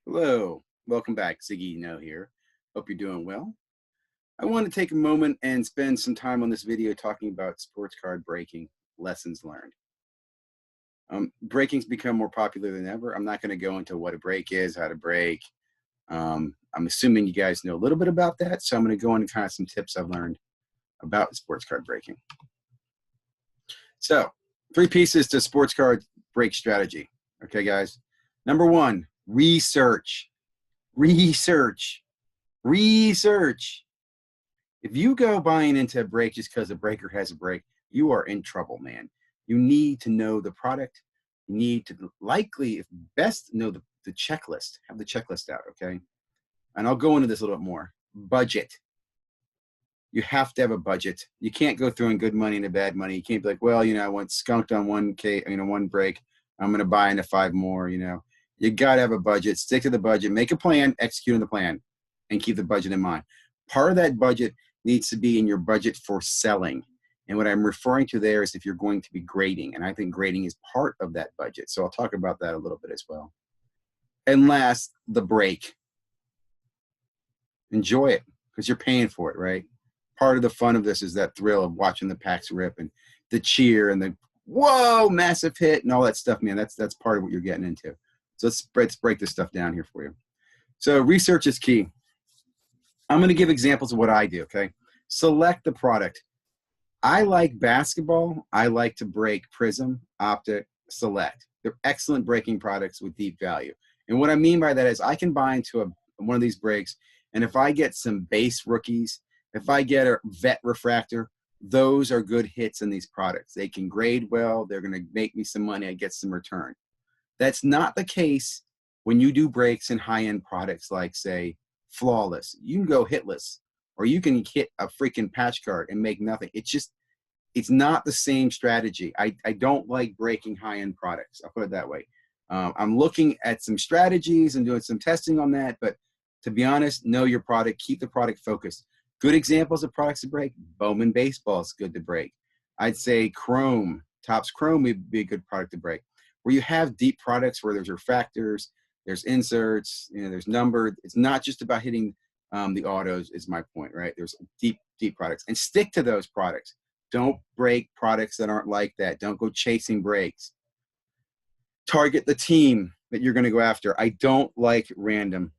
Hello, welcome back. ZiggyNo here. Hope you're doing well. I want to take a moment and spend some time on this video talking about sports card breaking lessons learned. Breaking's become more popular than ever. I'm not going to go into what a break is, how to break. I'm assuming you guys know a little bit about that, so I'm going to go into kind of some tips I've learned about sports card breaking. So, 3 pieces to sports card break strategy. Okay, guys. Number 1, research. Research. Research. If you go buying into a break just because a breaker has a break, you are in trouble, man. You need to know the product. You need to likely, if best, know the checklist. Have the checklist out, okay? And I'll go into this a little bit more. Budget. You have to have a budget. You can't go throwing good money into bad money. You can't be like, well, I went skunked on one break. I'm going to buy into 5 more, You got to have a budget. Stick to the budget. Make a plan. Execute on the plan. And keep the budget in mind. Part of that budget needs to be in your budget for selling. And what I'm referring to there is if you're going to be grading. And I think grading is part of that budget. So I'll talk about that a little bit as well. And last, the break. Enjoy it because you're paying for it, right? Part of the fun of this is that thrill of watching the packs rip and the cheer and the whoa, massive hit and all that stuff, man. That's part of what you're getting into. So let's break this stuff down here for you. So research is key. I'm going to give examples of what I do, okay? Select the product. I like basketball. I like to break Prism, Optic, Select. They're excellent breaking products with deep value. And what I mean by that is I can buy into one of these breaks, and if I get some base rookies, if I get a vet refractor, those are good hits in these products. They can grade well. They're going to make me some money. I get some return. That's not the case when you do breaks in high-end products like, say, Flawless. You can go hitless, or you can hit a freaking patch card and make nothing. It's not the same strategy. I don't like breaking high-end products. I'll put it that way. I'm looking at some strategies and doing some testing on that, but to be honest, know your product. Keep the product focused. Good examples of products to break. Bowman Baseball is good to break. I'd say Chrome, Topps Chrome would be a good product to break. Where you have deep products where there's refractors, there's inserts, there's numbered. It's not just about hitting the autos is my point, right? There's deep products. And stick to those products. Don't break products that aren't like that. Don't go chasing breaks. Target the team that you're going to go after. I don't like random.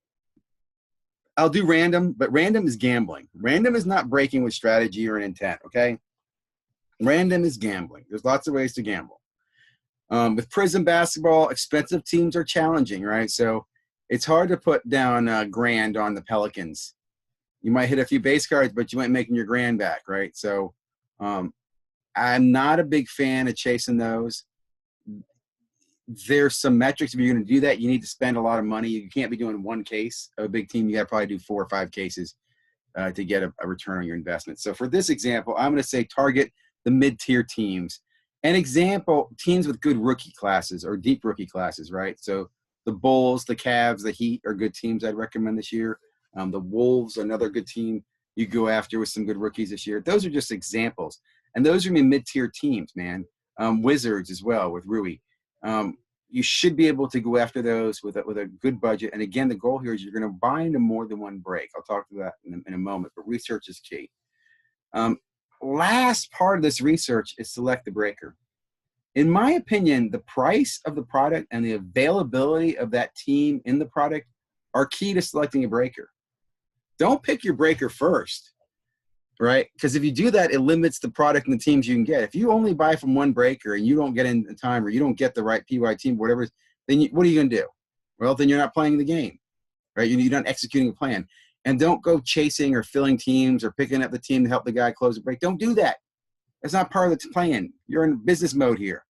I'll do random, but random is gambling. Random is not breaking with strategy or an intent, okay? Random is gambling. There's lots of ways to gamble. With Prism basketball, expensive teams are challenging, right? So it's hard to put down grand on the Pelicans. You might hit a few base cards, but you might making your grand back, right? So I'm not a big fan of chasing those. There's some metrics. If you're going to do that, you need to spend a lot of money. You can't be doing one case of a big team. You got to probably do 4 or 5 cases to get a return on your investment. So for this example, I'm going to say target the mid-tier teams. An example, teams with good rookie classes or deep rookie classes, right? So the Bulls, the Cavs, the Heat are good teams I'd recommend this year. The Wolves, another good team you go after with some good rookies this year. Those are just examples. And those are mid-tier teams, man. Wizards as well with Rui. You should be able to go after those with a good budget. And again, the goal here is you're going to buy into more than one break. I'll talk to that in a moment, but research is key. Last part of this research is select the breaker. In my opinion, the price of the product and the availability of that team in the product are key to selecting a breaker. Don't pick your breaker first, right? Because if you do that, it limits the product and the teams you can get. If you only buy from one breaker and you don't get in time or you don't get the right PY team, whatever, then what are you going to do? Well, then you're not playing the game, right? You're not executing a plan. And don't go chasing or filling teams or picking up the team to help the guy close a break. Don't do that. That's not part of the plan. You're in business mode here,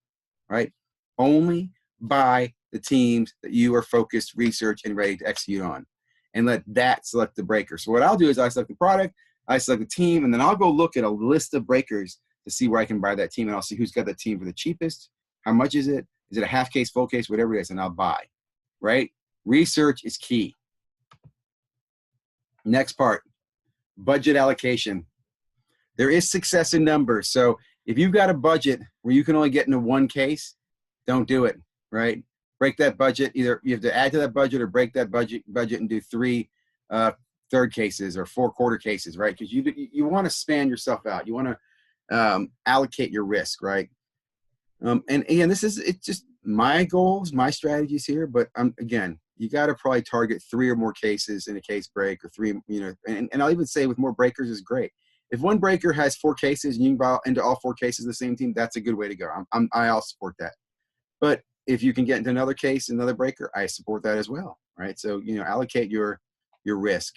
right? Only buy the teams that you are focused, research, and ready to execute on. And let that select the breaker. So what I'll do is I select the product, I select the team, and then I'll go look at a list of breakers to see where I can buy that team. And I'll see who's got the team for the cheapest. How much is it? Is it a half case, full case, whatever it is, and I'll buy, right? Research is key. Next part, budget allocation. There is success in numbers. So if you've got a budget where you can only get into one case, don't do it, right? break that budget. Either you have to add to that budget or break that budget and do 3 third cases or 4 quarter cases, right? Because you want to span yourself out. You want to allocate your risk, right? And again, it's just my goals, my strategies here. But again, you got to probably target 3 or more cases in a case break, or 3, and I'll even say with more breakers is great. If one breaker has 4 cases and you can buy into all 4 cases of the same team, that's a good way to go. I'll support that. But if you can get into another case, another breaker, I support that as well, right? So, allocate your risk.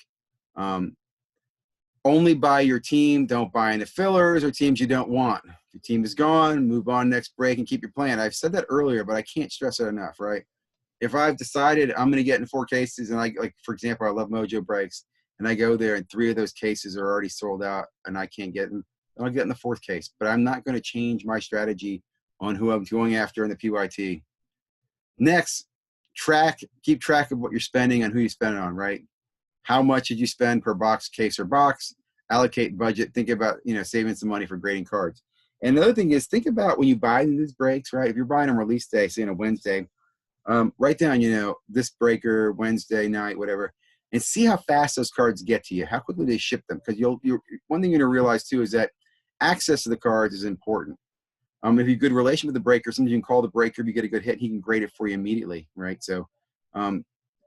Only buy your team. Don't buy into fillers or teams you don't want. If your team is gone, move on next break and keep your plan. I've said that earlier, but I can't stress it enough, right? If I've decided I'm going to get in 4 cases, and for example, I love Mojo breaks, and I go there and 3 of those cases are already sold out and I can't get them, I'll get in the 4th case. But I'm not going to change my strategy on who I'm going after in the PYT. Next, keep track of what you're spending and who you spend it on, right? How much did you spend per box, case, or box? Allocate budget. Think about, saving some money for grading cards. And the other thing is, think about when you buy these breaks, right? If you're buying on release day, say on a Wednesday, write down, this breaker, Wednesday night, whatever, and see how fast those cards get to you. How quickly they ship them. Because one thing you're going to realize too is that access to the cards is important. If you have a good relation with the breaker, sometimes you can call the breaker. If you get a good hit, he can grade it for you immediately, right? So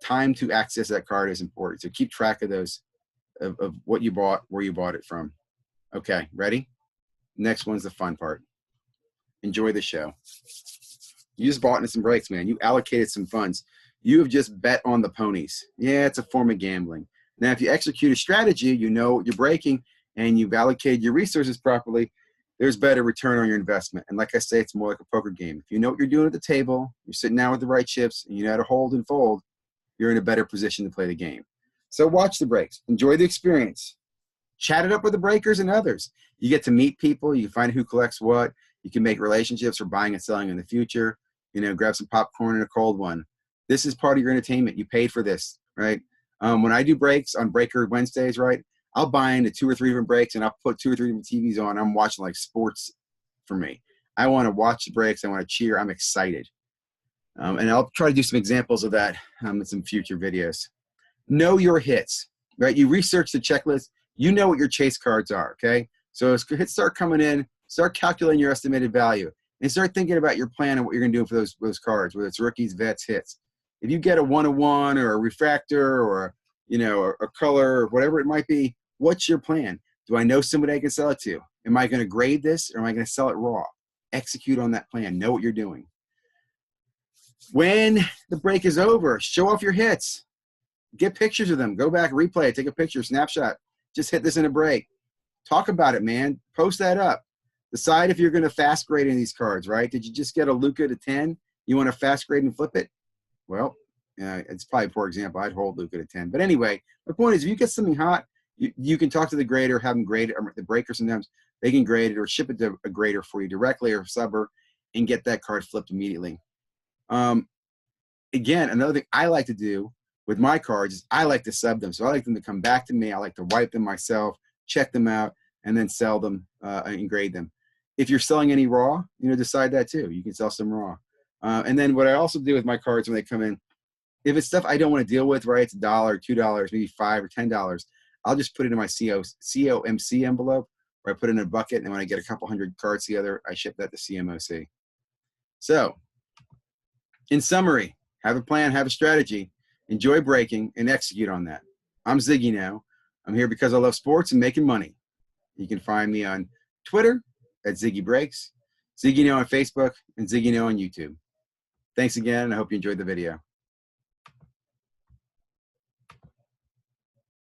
time to access that card is important. So keep track of those, of what you bought, where you bought it from. Okay, ready? Next one's the fun part. Enjoy the show. You just bought into some breaks, man. You allocated some funds. You have just bet on the ponies. Yeah, it's a form of gambling. Now, if you execute a strategy, you know what you're breaking, and you've allocated your resources properly, there's better return on your investment. And like I say, it's more like a poker game. If you know what you're doing at the table, you're sitting down with the right chips, and you know how to hold and fold, you're in a better position to play the game. So watch the breaks. Enjoy the experience. Chat it up with the breakers and others. You get to meet people. You can find who collects what. You can make relationships for buying and selling in the future. Grab some popcorn and a cold one. This is part of your entertainment. You paid for this, right? When I do breaks on Breaker Wednesdays, right, I'll buy into 2 or 3 different breaks, and I'll put 2 or 3 different TVs on. I'm watching like sports for me. I want to watch the breaks. I want to cheer. I'm excited. And I'll try to do some examples of that in some future videos. Know your hits, right? You research the checklist. You know what your chase cards are, okay? So as hits start coming in, start calculating your estimated value, and start thinking about your plan and what you're going to do for those cards, whether it's rookies, vets, hits. If you get a 101 or a refractor or a color or whatever it might be, what's your plan? Do I know somebody I can sell it to? Am I going to grade this, or am I going to sell it raw? Execute on that plan. Know what you're doing. When the break is over, show off your hits. Get pictures of them. Go back, replay it, take a picture, snapshot. Just hit this in a break. Talk about it, man. Post that up. Decide if you're going to fast grade in these cards, right? Did you just get a Luka to 10? You want to fast grade and flip it? Well, it's probably a poor example. I'd hold Luka to 10. But anyway, the point is, if you get something hot, you can talk to the grader, have them grade it, or the breaker sometimes. They can grade it or ship it to a grader for you directly or subber and get that card flipped immediately. Again, another thing I like to do with my cards is I like to sub them. So I like them to come back to me. I like to wipe them myself, check them out, and then sell them and grade them. If you're selling any raw, decide that too. You can sell some raw. And then what I also do with my cards when they come in, if it's stuff I don't want to deal with, right, it's $1, $2, maybe $5 or $10, I'll just put it in my COMC envelope, where I put it in a bucket, and when I get a couple hundred cards together, I ship that to CMOC. So, in summary, have a plan, have a strategy, enjoy breaking, and execute on that. I'm ZiggyNo. I'm here because I love sports and making money. You can find me on Twitter at Ziggy Breaks, ZiggyNo on Facebook, and ZiggyNo on YouTube. Thanks again, and I hope you enjoyed the video.